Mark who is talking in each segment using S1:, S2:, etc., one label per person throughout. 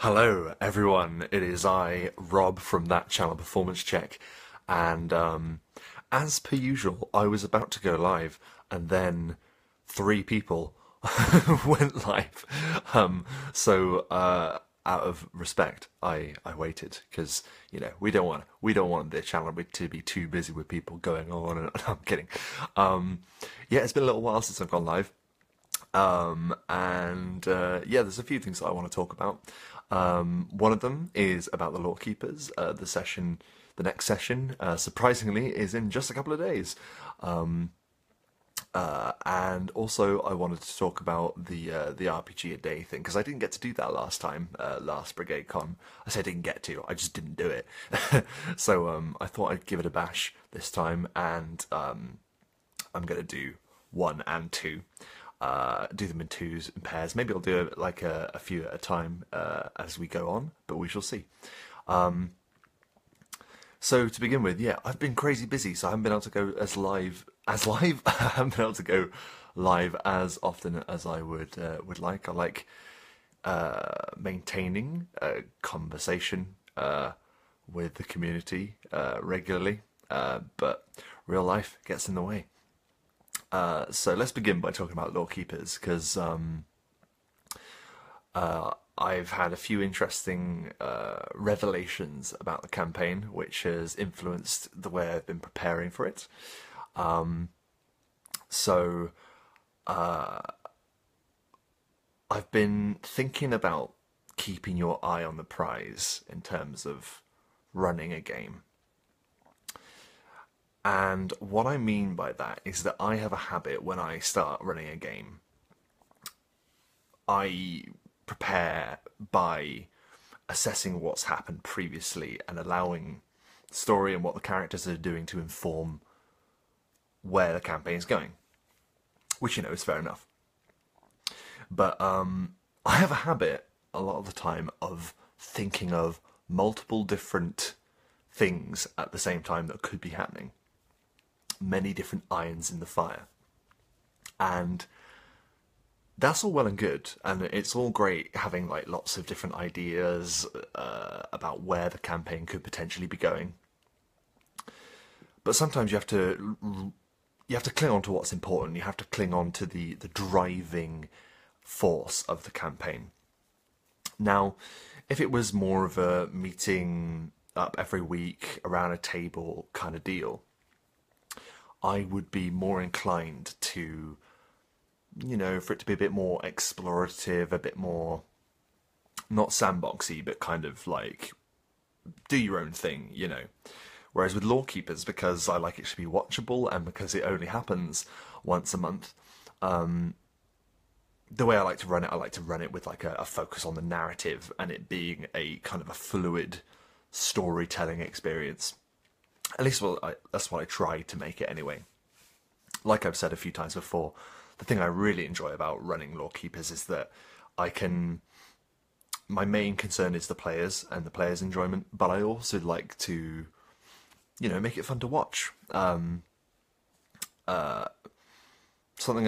S1: Hello, everyone. It is I, Rob, from that channel Performance Check, and as per usual, I was about to go live, and then three people went live. So out of respect, I waited because we don't want the channel to be too busy with people going on. And I'm kidding. Yeah, it's been a little while since I've gone live. Yeah, there's a few things that I want to talk about. One of them is about the Lorekeepers. The next session, surprisingly, is in just a couple of days. And also, I wanted to talk about the RPG a day thing because I didn't get to do that last time, last Brigade Con. I said I didn't get to, I just didn't do it. So I thought I'd give it a bash this time, and I'm gonna do 1 and 2. Do them in twos and pairs. Maybe I'll do like a few at a time as we go on, but we shall see. So to begin with, yeah, I've been crazy busy, so I haven't been able to go as live. I haven't been able to go live as often as I would like. I like maintaining a conversation with the community regularly, but real life gets in the way. So let's begin by talking about Lorekeepers, because I've had a few interesting revelations about the campaign, which has influenced the way I've been preparing for it. So I've been thinking about keeping your eye on the prize in terms of running a game. And what I mean by that is that I have a habit when I start running a game. I prepare by assessing what's happened previously and allowing the story and what the characters are doing to inform where the campaign is going, which, you know, is fair enough. But I have a habit a lot of the time of thinking of multiple different things at the same time that could be happening. Many different irons in the fire. And that's all well and good, and it's all great having like lots of different ideas about where the campaign could potentially be going. But sometimes you have to cling on to what's important. You have to cling on to the driving force of the campaign. Now, if it was more of a meeting up every week around a table kind of deal, I would be more inclined to, you know, for it to be a bit more explorative, a bit more, not sandboxy, but kind of like, do your own thing, you know. Whereas with Lorekeepers, because I like it to be watchable and because it only happens once a month, the way I like to run it with like a focus on the narrative and it being a kind of a fluid storytelling experience. At least, well, that's what I try to make it anyway. Like I've said a few times before, the thing I really enjoy about running Lorekeepers is that my main concern is the players and the players' enjoyment, but I also like to, you know, make it fun to watch. Something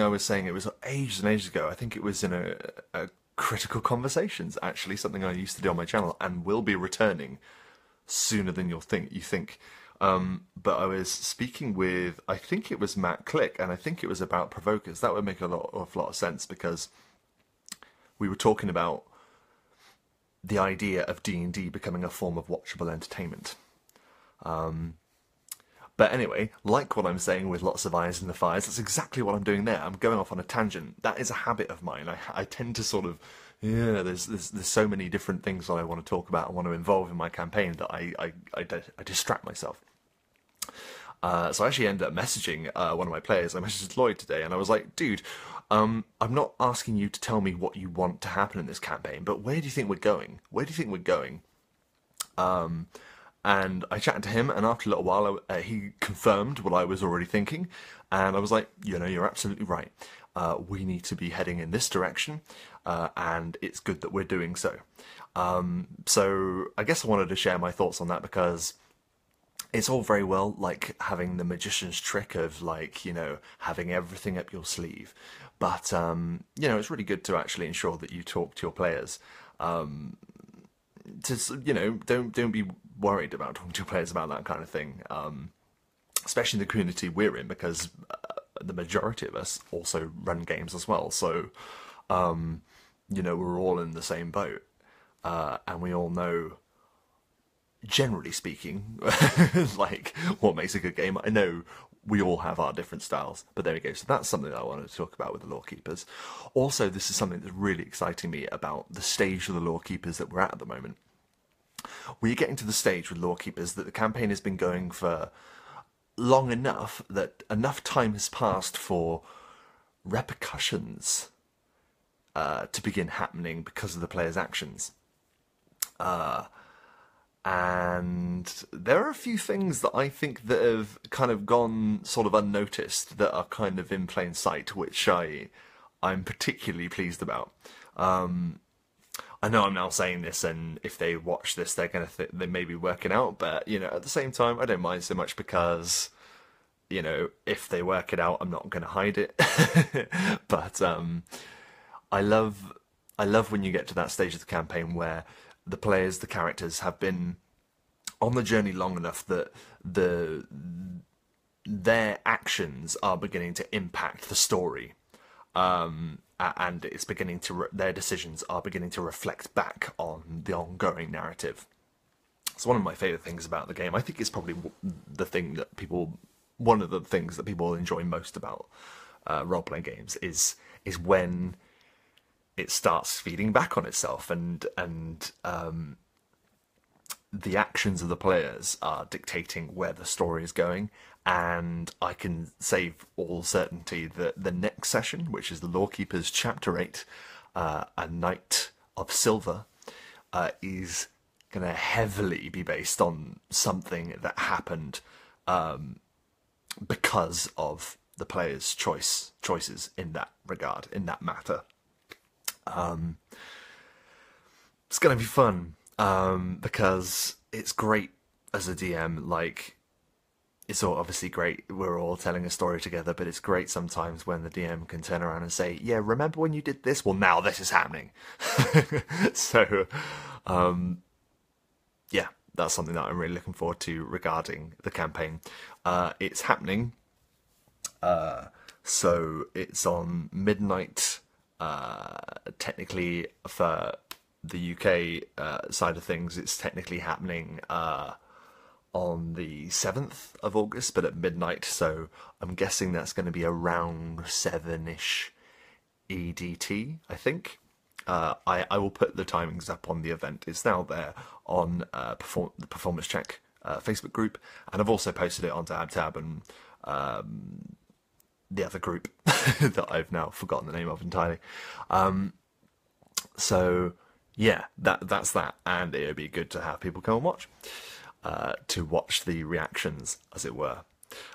S1: I was saying, it was ages and ages ago, I think it was in a Critical Conversations, actually, something I used to do on my channel and will be returning sooner than you think. But I was speaking with, I think it was Matt Click, and I think it was about provokers. That would make a lot of sense, because we were talking about the idea of D&D becoming a form of watchable entertainment. But anyway, like what I'm saying with lots of irons in the fires, that's exactly what I'm doing there. I'm going off on a tangent. That is a habit of mine. I tend to sort of, yeah, there's so many different things that I want to talk about and want to involve in my campaign that I distract myself. So I actually ended up messaging one of my players. I messaged Lloyd today, and I was like, dude, I'm not asking you to tell me what you want to happen in this campaign, but where do you think we're going? Where do you think we're going? And I chatted to him, and after a little while, he confirmed what I was already thinking, and I was like, you know, you're absolutely right. We need to be heading in this direction, and it's good that we're doing so. So I guess I wanted to share my thoughts on that, because it's all very well like having the magician's trick of, like, you know, having everything up your sleeve, but you know, it's really good to actually ensure that you talk to your players don't be worried about talking to your players about that kind of thing, especially in the community we're in, because the majority of us also run games as well. So, we're all in the same boat, and we all know, generally speaking, like what makes a good game. I know we all have our different styles, but there we go. So that's something that I wanted to talk about with the Lorekeepers. Also, this is something that's really exciting me about the stage of the Lorekeepers that we're at the moment. We're getting to the stage with Lorekeepers that the campaign has been going for long enough that enough time has passed for repercussions to begin happening because of the players' actions. And there are a few things that I think that have kind of gone sort of unnoticed that are kind of in plain sight, which I'm particularly pleased about. I know I'm now saying this, and if they watch this, they're gonna they may be working out. But at the same time, I don't mind so much because if they work it out, I'm not gonna hide it. But I love when you get to that stage of the campaign where the players, the characters, have been on the journey long enough that their actions are beginning to impact the story, and it's beginning to their decisions are beginning to reflect back on the ongoing narrative. It's one of my favourite things about the game. I think it's probably one of the things that people enjoy most about role-playing games is when it starts feeding back on itself, and the actions of the players are dictating where the story is going. And I can say for all certainty that the next session, which is the Lorekeepers Chapter 8, A Night of Silver, is going to heavily be based on something that happened because of the players' choices in that regard, in that matter. It's going to be fun, because it's great as a DM. Like, it's all obviously great, we're all telling a story together, but it's great sometimes when the DM can turn around and say, yeah, remember when you did this? Well, now this is happening. So, yeah, that's something that I'm really looking forward to regarding the campaign. It's happening, so it's on midnight. Technically, for the UK side of things, it's technically happening on the 7th of August, but at midnight, so I'm guessing that's going to be around 7-ish EDT, I think. I will put the timings up on the event. It's now there on the Performance Check Facebook group, and I've also posted it onto AbTab and the other group that I've now forgotten the name of entirely. So yeah, that's that, and it would be good to have people come and watch, to watch the reactions, as it were.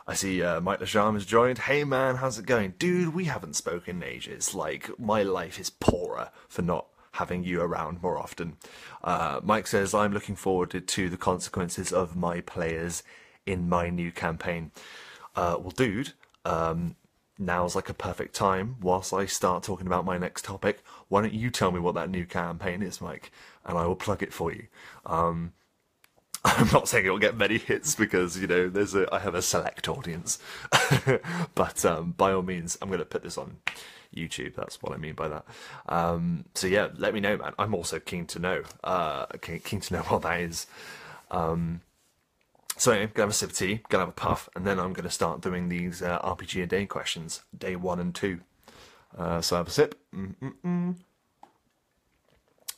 S1: I see Mike Lasham has joined. Hey man, how's it going? Dude, we haven't spoken in ages. Like, my life is poorer for not having you around more often. Mike says, I'm looking forward to the consequences of my players in my new campaign. Well, dude, now's like a perfect time. Whilst I start talking about my next topic, why don't you tell me what that new campaign is, Mike, and I will plug it for you. I'm not saying it'll get many hits because, I have a select audience. But by all means, I'm going to put this on YouTube. That's what I mean by that. So yeah, let me know, man. I'm also keen to know. Keen to know what that is. So anyway, gonna have a sip of tea, gonna have a puff, and then I'm gonna start doing these RPG a day questions, day 1 and 2. So have a sip.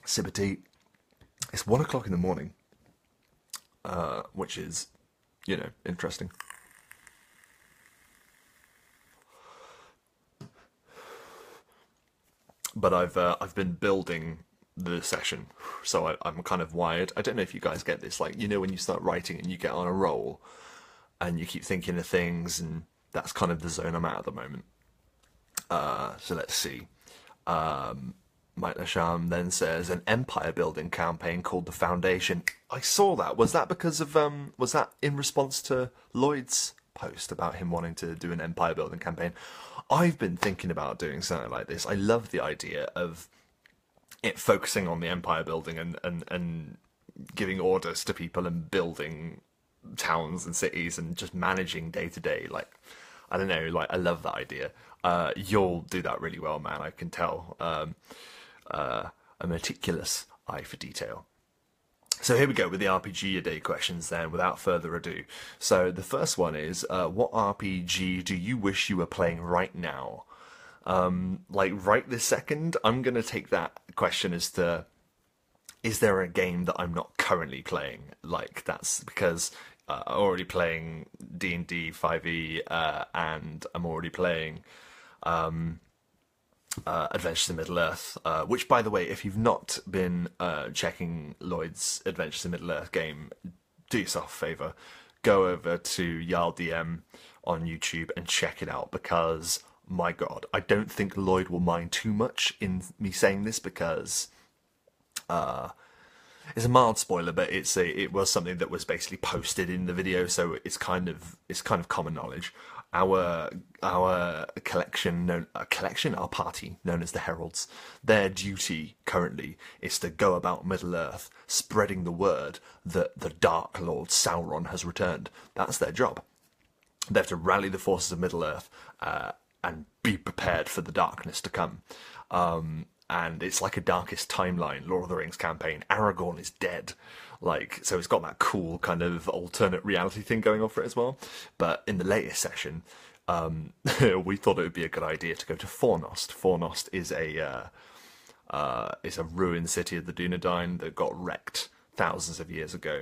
S1: Sip of tea. It's 1 o'clock in the morning, which is, interesting. But I've been building the session, so I'm kind of wired. I don't know if you guys get this, like, when you start writing and you get on a roll and you keep thinking of things, and that's kind of the zone I'm at the moment. So let's see. Mike Lasham then says, an empire building campaign called The Foundation. I saw that. Was that because of was that in response to Lloyd's post about him wanting to do an empire building campaign? I've been thinking about doing something like this. I love the idea of it focusing on the empire building and giving orders to people and building towns and cities and just managing day to day. Like, I don't know, like I love that idea. You'll do that really well, man. I can tell. A meticulous eye for detail. So here we go with the RPG a day questions then, without further ado. So the first one is, what RPG do you wish you were playing right now? Like right this second, I'm going to take that question as to, is there a game that I'm not currently playing? Like, that's because I'm already playing D&D 5e, and I'm already playing Adventures in Middle-earth, which, by the way, if you've not been checking Lloyd's Adventures in Middle-earth game, do yourself a favour, go over to Jarl DM on YouTube and check it out, because, my god, I don't think Lloyd will mind too much in me saying this, because it's a mild spoiler, but it was something that was basically posted in the video, so it's kind of common knowledge. Our party, known as the Heralds, their duty currently is to go about Middle-earth, spreading the word that the Dark Lord Sauron has returned. That's their job. They have to rally the forces of Middle-earth and be prepared for the darkness to come. And it's like a Darkest Timeline Lord of the Rings campaign. Aragorn is dead. Like, so it's got that cool kind of alternate reality thing going on for it as well. But in the latest session, we thought it would be a good idea to go to Fornost. Fornost is a ruined city of the Dunedain that got wrecked thousands of years ago.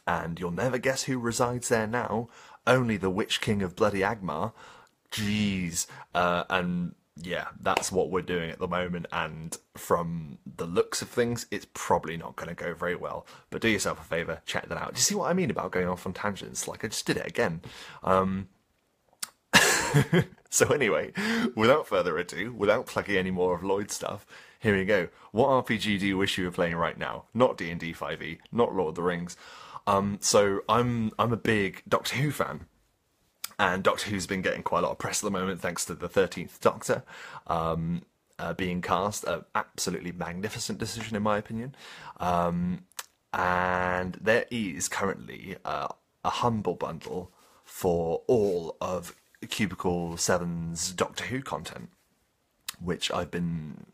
S1: And you'll never guess who resides there now. Only the Witch King of Bloody Agmar. Jeez. And yeah, that's what we're doing at the moment, and from the looks of things, it's probably not going to go very well. But do yourself a favour, check that out. Do you see what I mean about going off on tangents? Like, I just did it again. So anyway, without further ado, without plugging any more of Lloyd's stuff, here we go. What RPG do you wish you were playing right now? Not D&D 5e, not Lord of the Rings. So I'm a big Doctor Who fan. And Doctor Who's been getting quite a lot of press at the moment, thanks to the 13th Doctor being cast. An absolutely magnificent decision, in my opinion. And there is currently a humble bundle for all of Cubicle 7's Doctor Who content, which I've been,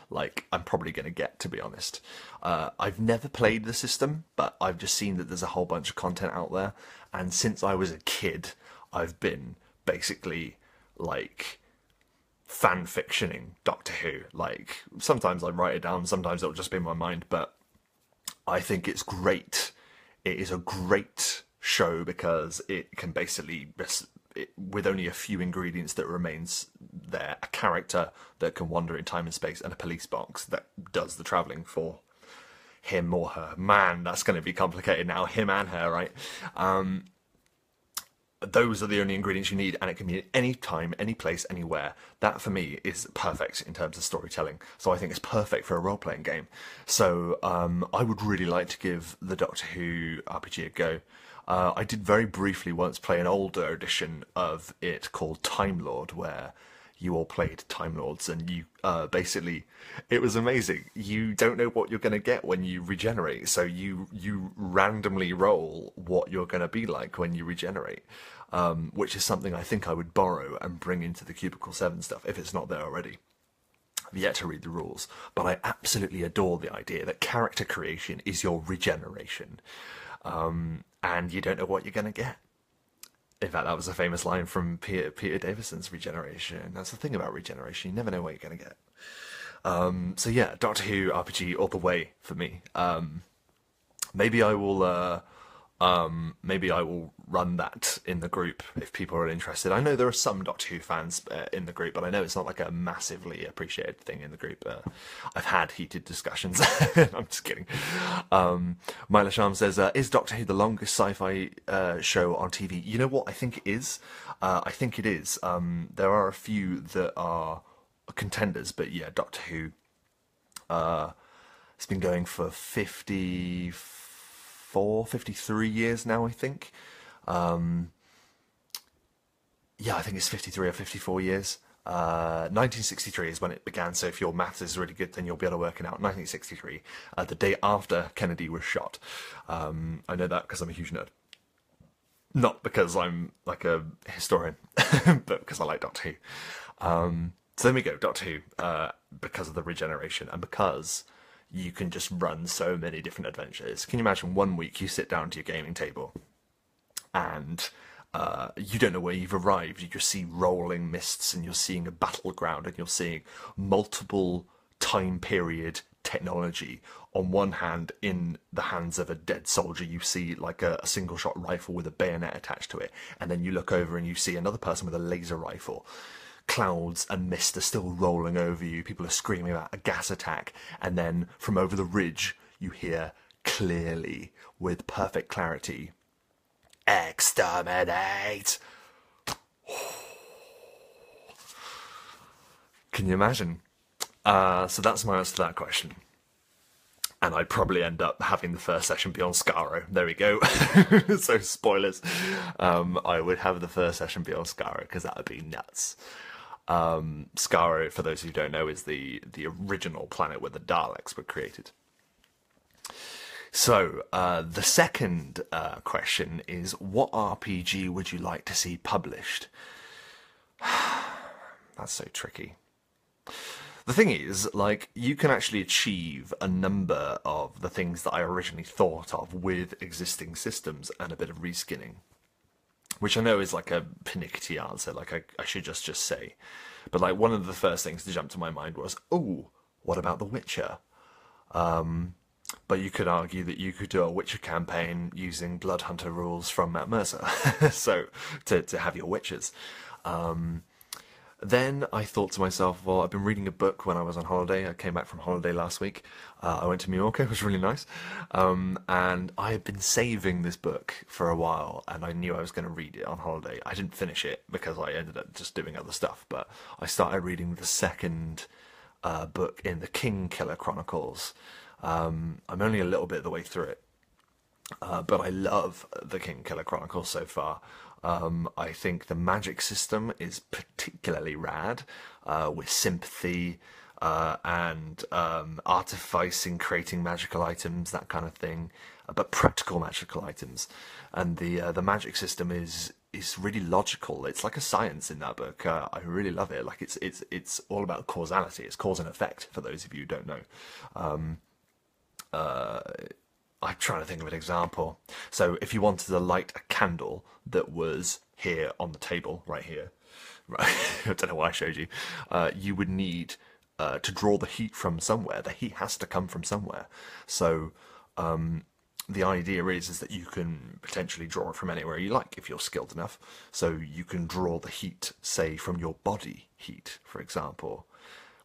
S1: like, I'm probably going to get, to be honest. I've never played the system, but I've just seen that there's a whole bunch of content out there. And since I was a kid, I've been basically, like, fan-fictioning Doctor Who. Like, sometimes I write it down, sometimes it'll just be in my mind, but I think it's great. It is a great show because it can basically, with only a few ingredients that remains there, a character that can wander in time and space, and a police box that does the travelling for him or her. Man, that's going to be complicated now, him and her, right? Those are the only ingredients you need, and it can be at any time, any place, anywhere. That, for me, is perfect in terms of storytelling. So I think it's perfect for a role-playing game. So I would really like to give the Doctor Who RPG a go. I did very briefly once play an older edition of it called Time Lord, where you all played Time Lords, and you basically, it was amazing. You don't know what you're going to get when you regenerate, so you randomly roll what you're going to be like when you regenerate, which is something I think I would borrow and bring into the Cubicle 7 stuff, if it's not there already. I've yet to read the rules, but I absolutely adore the idea that character creation is your regeneration, and you don't know what you're going to get. In fact, that was a famous line from Peter Davison's Regeneration. That's the thing about regeneration, you never know what you're going to get. So yeah, Doctor Who RPG all the way for me. Maybe I will run that in the group if people are interested. I know there are some Doctor Who fans in the group, but I know it's not like a massively appreciated thing in the group. I've had heated discussions. I'm just kidding. Myla Sham says, is Doctor Who the longest sci-fi show on TV? You know what? I think it is. I think it is. There are a few that are contenders, but yeah, Doctor Who has been going for 53 years now, I think. Yeah, I think it's 53 or 54 years. 1963 is when it began, so if your maths is really good, then you'll be able to work it out. 1963, the day after Kennedy was shot. I know that because I'm a huge nerd. Not because I'm like a historian, but because I like Doctor Who. So there we go, Doctor Who, because of the regeneration, and because you can just run so many different adventures. Can you imagine one week you sit down to your gaming table and you don't know where you've arrived. You just see rolling mists and you're seeing a battleground and you're seeing multiple time period technology. On one hand, in the hands of a dead soldier, you see like a single shot rifle with a bayonet attached to it. And then you look over and you see another person with a laser rifle. Clouds and mist are still rolling over you. People are screaming about a gas attack. And then from over the ridge, you hear clearly, with perfect clarity, "Exterminate!" Can you imagine? So that's my answer to that question. And I'd probably end up having the first session be on Skaro. There we go. So spoilers. I would have the first session be on Skaro because that would be nuts. Skaro, for those who don't know, is the original planet where the Daleks were created. So, the second question is, what RPG would you like to see published? That's so tricky. The thing is, like, you can actually achieve a number of the things that I originally thought of with existing systems and a bit of reskinning. Which I know is like a pernickety answer, like I should just say. But like one of the first things to jump to my mind was, oh, what about The Witcher? But you could argue that you could do a Witcher campaign using Blood Hunter rules from Matt Mercer, so to have your Witchers. Then I thought to myself, well, I've been reading a book when I was on holiday. I came back from holiday last week. I went to Mallorca, it was really nice. And I had been saving this book for a while, and I knew I was going to read it on holiday. I didn't finish it because I ended up just doing other stuff, but I started reading the second book in the King Killer Chronicles. I'm only a little bit of the way through it. But I love the King Killer Chronicles so far. I think the magic system is particularly rad, with sympathy and artificing, creating magical items, that kind of thing, but practical magical items. And the magic system is really logical. It's like a science in that book. I really love it. Like it's all about causality. It's cause and effect, for those of you who don't know. I'm trying to think of an example. So if you wanted to light a candle that was here on the table, right here, right, I don't know why I showed you, you would need to draw the heat from somewhere. The heat has to come from somewhere. So the idea is that you can potentially draw it from anywhere you like if you're skilled enough. So you can draw the heat, say, from your body heat, for example,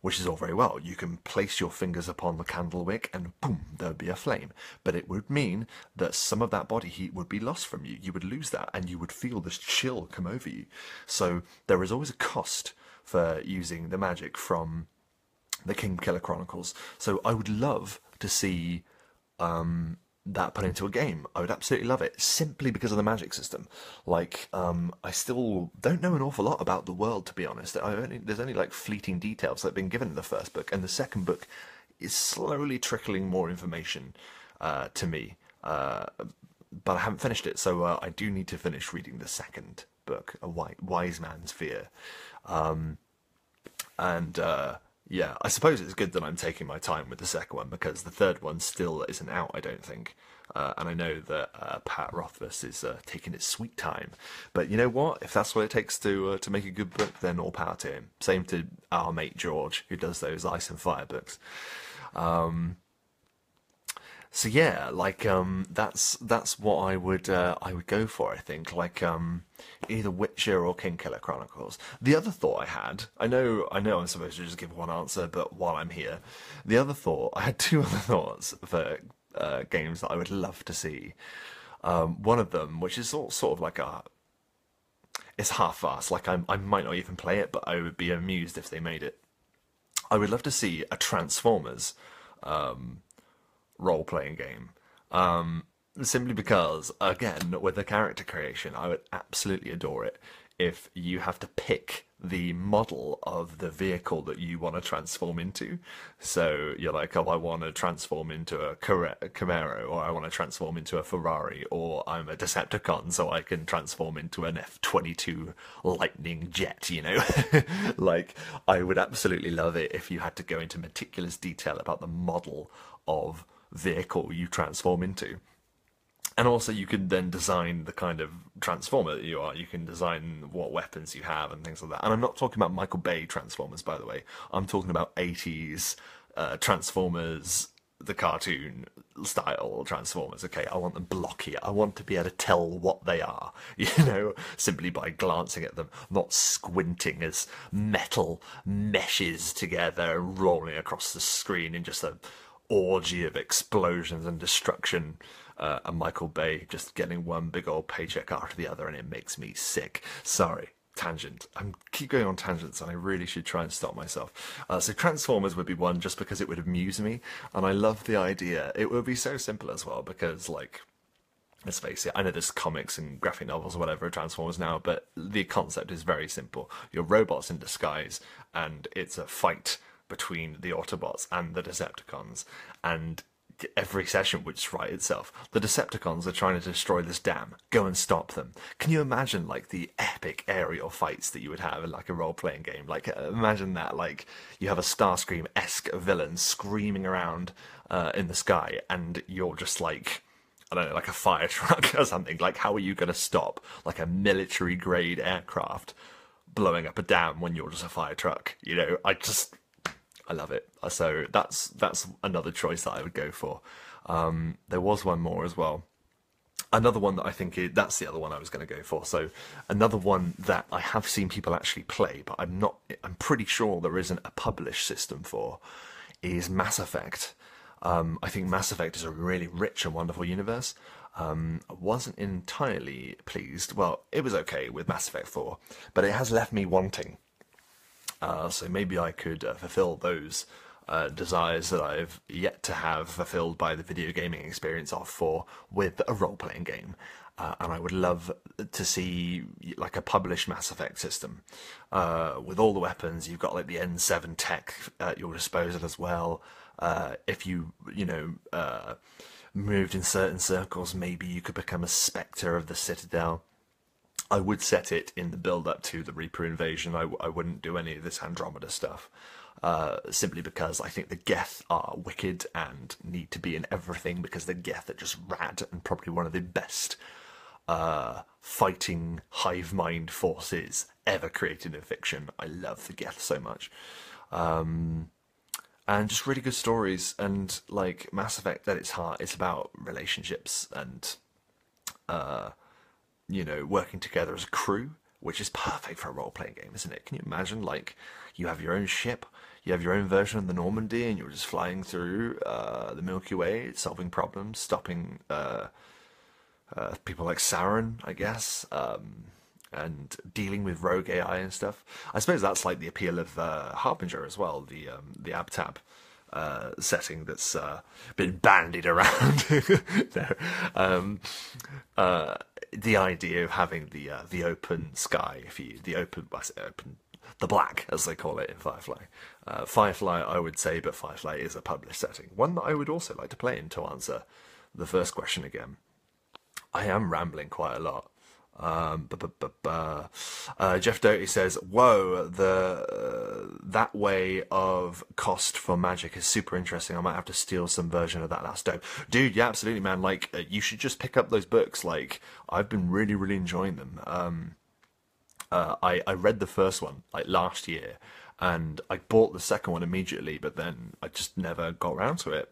S1: which is all very well. You can place your fingers upon the candle wick and boom, there would be a flame. But it would mean that some of that body heat would be lost from you. You would lose that and you would feel this chill come over you. So there is always a cost for using the magic from the King Killer Chronicles. So I would love to see that put into a game. I would absolutely love it, simply because of the magic system. Like, I still don't know an awful lot about the world, to be honest. There's only like fleeting details that have been given in the first book, and the second book is slowly trickling more information to me. But I haven't finished it, so I do need to finish reading the second book, A Wise Man's Fear. Yeah, I suppose it's good that I'm taking my time with the second one, because the third one still isn't out, I don't think. And I know that Pat Rothfuss is taking his sweet time. But you know what? If that's what it takes to make a good book, then all power to him. Same to our mate George, who does those Ice and Fire books. So yeah, like that's what I would go for. I think like either Witcher or King Killer Chronicles. The other thought I had, I know I'm supposed to just give one answer, but while I'm here, the other thought, I had two other thoughts for games that I would love to see. One of them, which is sort of like it's half-assed. Like I might not even play it, but I would be amused if they made it. I would love to see a Transformers role-playing game, simply because, again, with the character creation, I would absolutely adore it if you have to pick the model of the vehicle that you want to transform into. So you're like, oh, I want to transform into a Camaro, or I want to transform into a Ferrari, or I'm a Decepticon, so I can transform into an F-22 Lightning jet, you know? Like, I would absolutely love it if you had to go into meticulous detail about the model of vehicle you transform into. And also, you can then design the kind of transformer that you are. You can design what weapons you have and things like that. And I'm not talking about Michael Bay Transformers, by the way. I'm talking about 80s Transformers, the cartoon style Transformers. Okay, I want them blocky. I want to be able to tell what they are, you know, simply by glancing at them, not squinting as metal meshes together, rolling across the screen in just a orgy of explosions and destruction. And Michael Bay just getting one big old paycheck after the other, and it makes me sick. Sorry, tangent. I keep going on tangents, and I really should try and stop myself. So Transformers would be one, just because it would amuse me, and I love the idea. It would be so simple as well, because, like, let's face it, I know there's comics and graphic novels or whatever of Transformers now, but the concept is very simple. You're robots in disguise, and it's a fight between the Autobots and the Decepticons, and every session would just write itself. The Decepticons are trying to destroy this dam. Go and stop them. Can you imagine, like, the epic aerial fights that you would have in, like, a role-playing game? Like, imagine that, like, you have a Starscream-esque villain screaming around in the sky, and you're just, like, I don't know, like a fire truck or something. Like, how are you going to stop, like, a military-grade aircraft blowing up a dam when you're just a fire truck? You know, I love it. So that's another choice that I would go for. There was one more as well. Another one that I think that's the other one I was going to go for. So another one that I have seen people actually play, but I'm pretty sure there isn't a published system for, is Mass Effect. I think Mass Effect is a really rich and wonderful universe. I wasn't entirely pleased. Well, it was okay with Mass Effect 4, but it has left me wanting. So maybe I could fulfill those desires that I've yet to have fulfilled by the video gaming experience of 4 with a role-playing game. And I would love to see, like, a published Mass Effect system with all the weapons. You've got, like, the N7 tech at your disposal as well. If you moved in certain circles, maybe you could become a Spectre of the Citadel. I would set it in the build-up to the Reaper invasion. I wouldn't do any of this Andromeda stuff, simply because I think the Geth are wicked and need to be in everything, because the Geth are just rad and probably one of the best fighting hive mind forces ever created in fiction. I love the Geth so much. And just really good stories, and, like, Mass Effect at its heart, it's about relationships and you know, working together as a crew, which is perfect for a role-playing game, isn't it? Can you imagine, like, you have your own ship, you have your own version of the Normandy, and you're just flying through the Milky Way, solving problems, stopping people like Sauron, I guess, and dealing with rogue AI and stuff. I suppose that's, like, the appeal of Harbinger as well, the Abtab setting that's been bandied around. No. The idea of having the open sky, the black, as they call it in Firefly. Firefly, I would say, but Firefly is a published setting. One that I would also like to play in, to answer the first question again. I am rambling quite a lot. Jeff Doty says, whoa, that way of cost for magic is super interesting. I might have to steal some version of that. That's dope. Dude, yeah, absolutely, man. Like, you should just pick up those books. Like, I've been really, really enjoying them. I read the first one, like, last year, and I bought the second one immediately, but then I just never got around to it.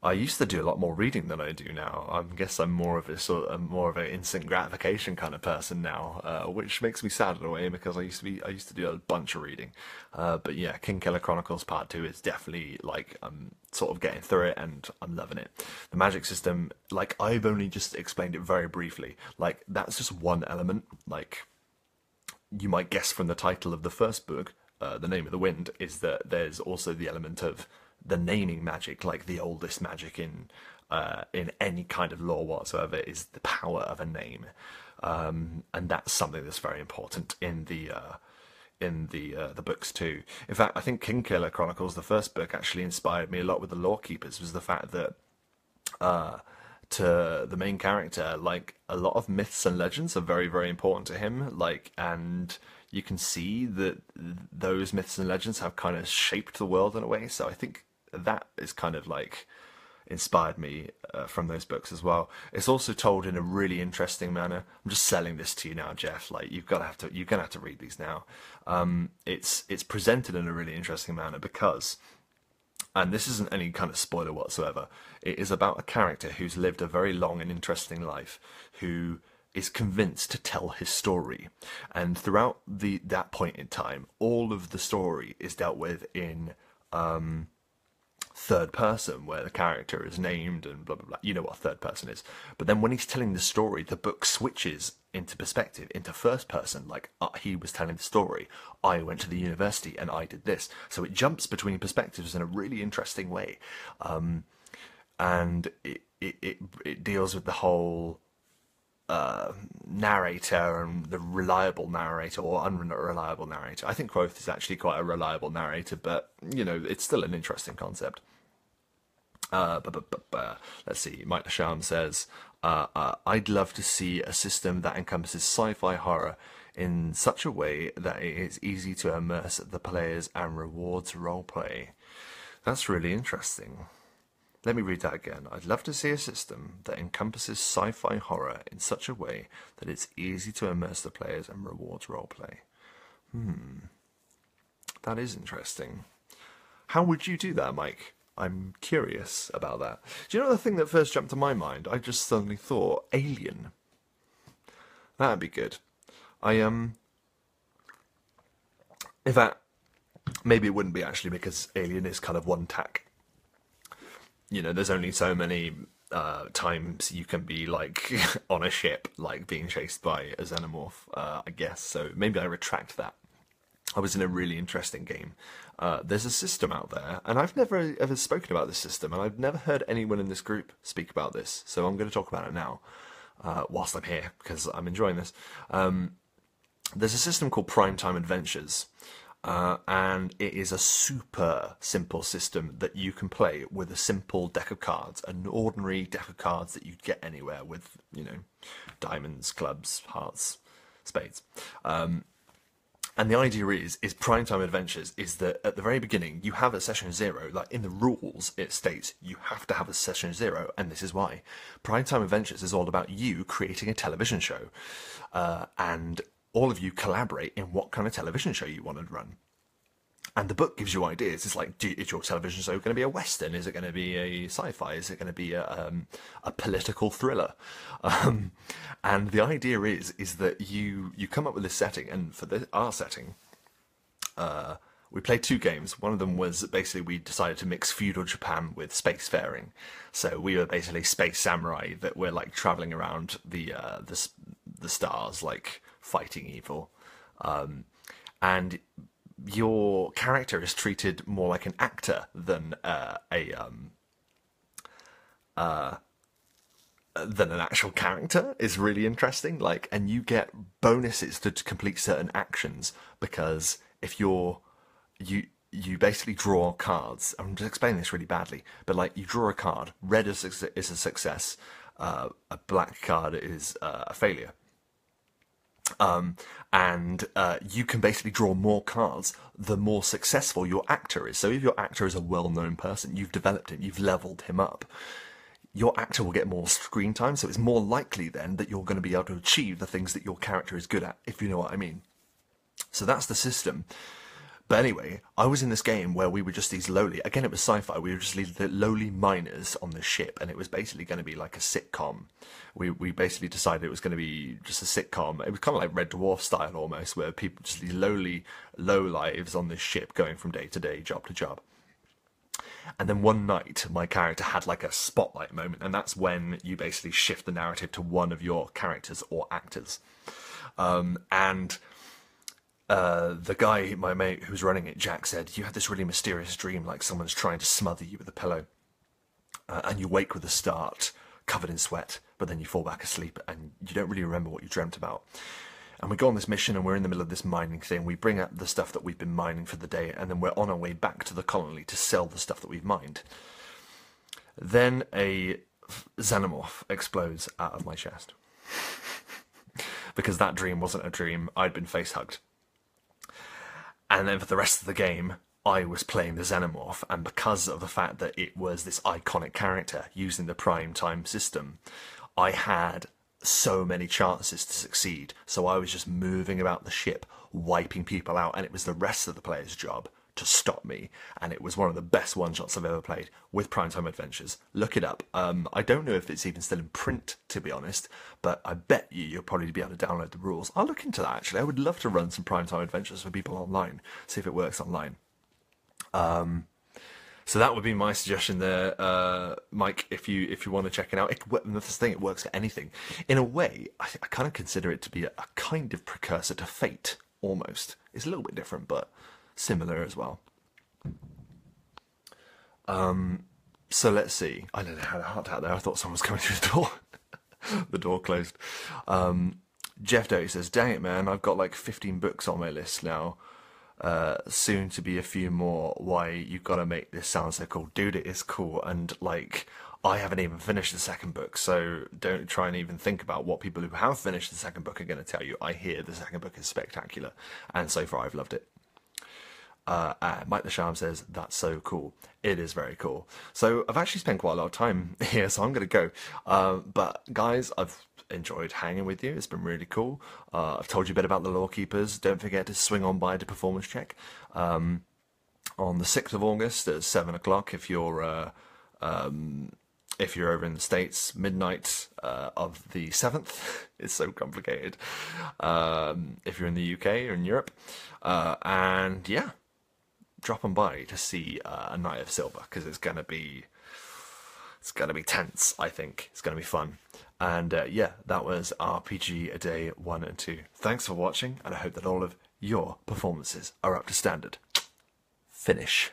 S1: I used to do a lot more reading than I do now. I guess I'm more of an instant gratification kind of person now, which makes me sad in a way, because I used to do a bunch of reading. But yeah, Kingkiller Chronicles Part 2 is definitely, like, I'm sort of getting through it and I'm loving it. The magic system, like, I've only just explained it very briefly. Like, that's just one element. Like, you might guess from the title of the first book, The Name of the Wind, is that there's also the element of the naming magic. Like, the oldest magic in any kind of lore whatsoever is the power of a name. and that's something that's very important in the books too. In fact, I think Kingkiller Chronicles, the first book, actually inspired me a lot with the Lorekeepers. Was the fact that to the main character, like, a lot of myths and legends are very, very important to him. Like, and you can see that those myths and legends have kind of shaped the world in a way. So I think that is kind of like inspired me from those books as well. It's also told in a really interesting manner. I'm just selling this to you now, Jeff. Like, you're gonna have to read these now. It's presented in a really interesting manner because, and this isn't any kind of spoiler whatsoever, it is about a character who's lived a very long and interesting life, who is convinced to tell his story. And throughout that point in time, all of the story is dealt with in third person, where the character is named and blah blah blah. You know what third person is. But then when he's telling the story, the book switches into perspective, into first person. Like, he was telling the story, I went to the university and I did this. So it jumps between perspectives in a really interesting way, and it deals with the whole narrator and the reliable narrator or unreliable narrator. I think Quoth is actually quite a reliable narrator, but you know, it's still an interesting concept. Let's see. Mike Lasham says, I'd love to see a system that encompasses sci-fi horror in such a way that it is easy to immerse the players and rewards roleplay. That's really interesting. Let me read that again. I'd love to see a system that encompasses sci-fi horror in such a way that it's easy to immerse the players and rewards roleplay. That is interesting. How would you do that, Mike? I'm curious about that. Do you know the thing that first jumped to my mind? I just suddenly thought Alien. That'd be good. In fact, maybe it wouldn't be actually, because Alien is kind of one tack. You know, there's only so many times you can be, like, on a ship, like, being chased by a xenomorph, I guess. So maybe I retract that. I was in a really interesting game. There's a system out there, and I've never ever spoken about this system, and I've never heard anyone in this group speak about this. So I'm going to talk about it now, whilst I'm here, because I'm enjoying this. There's a system called Primetime Adventures. And it is a super simple system that you can play with a simple deck of cards, an ordinary deck of cards that you'd get anywhere with, you know, diamonds, clubs, hearts, spades. And the idea is Primetime Adventures is that at the very beginning you have a session 0. Like, in the rules it states you have to have a session 0, and this is why. Primetime Adventures is all about you creating a television show, and all of you collaborate in what kind of television show you want to run. And the book gives you ideas. It's like, is your television show going to be a Western? Is it going to be a sci-fi? Is it going to be a political thriller? And the idea is that you come up with this setting, and for our setting, we played 2 games. One of them was basically we decided to mix feudal Japan with spacefaring. So we were basically space samurai that were, like, traveling around the stars, like, fighting evil. And your character is treated more like an actor than an actual character. Is really interesting. Like, and you get bonuses to complete certain actions, because if you basically draw cards. I'm just explaining this really badly, but, like, you draw a card. Red is a success. A black card is a failure. And you can basically draw more cards the more successful your actor is. So if your actor is a well-known person, you've developed him, you've leveled him up, your actor will get more screen time, so it's more likely then that you're going to be able to achieve the things that your character is good at, if you know what I mean. So that's the system. But anyway, I was in this game where we were just these lowly, again it was sci-fi, we were just these lowly miners on the ship, and it was basically going to be like a sitcom. We basically decided it was going to be just a sitcom. It was kind of like Red Dwarf style almost, where people, just these low lives on this ship going from day to day, job to job. And then one night, my character had like a spotlight moment, and that's when you basically shift the narrative to one of your characters or actors. The guy, my mate who was running it, Jack, said, you had this really mysterious dream, like someone's trying to smother you with a pillow. And you wake with a start, covered in sweat, but then you fall back asleep and you don't really remember what you dreamt about. And we go on this mission and we're in the middle of this mining thing. We bring up the stuff that we've been mining for the day, and then we're on our way back to the colony to sell the stuff that we've mined. Then a xenomorph explodes out of my chest. Because that dream wasn't a dream, I'd been face-hugged. And then for the rest of the game, I was playing the xenomorph, and because of the fact that it was this iconic character using the prime time system, I had so many chances to succeed. So I was just moving about the ship, wiping people out, and it was the rest of the player's job to stop me. And it was one of the best one-shots I've ever played with Primetime Adventures. Look it up. I don't know if it's even still in print, to be honest, but I bet you'll probably be able to download the rules. I'll look into that, actually. I would love to run some Primetime Adventures for people online, see if it works online. So that would be my suggestion there, Mike, if you want to check it out. This thing, it works for anything. In a way, I kind of consider it to be a kind of precursor to Fate, almost. It's a little bit different, but similar as well. So let's see. I don't know how to heart out there. I thought someone was coming through the door. The door closed. Jeff Doe says, dang it, man, I've got like 15 books on my list now. Soon to be a few more. Why you gotta make this sound so cool? Dude, it is cool. And like, I haven't even finished the second book, so don't try and even think about what people who have finished the second book are going to tell you. I hear the second book is spectacular, and so far I've loved it. Mike the Charm says, that's so cool. It is very cool. So I've actually spent quite a lot of time here, so I'm going to go. But guys, I've enjoyed hanging with you. It's been really cool. I've told you a bit about the Lorekeepers. Don't forget to swing on by to performance check on the 6th of August at 7 o'clock if you're over in the States. Midnight of the 7th. It's so complicated. If you're in the UK or in Europe. And yeah, drop on by to see A Night of Silver, because it's gonna be tense. I think it's gonna be fun. And yeah, that was RPG A Day 1 and 2. Thanks for watching, and I hope that all of your performances are up to standard. Finish.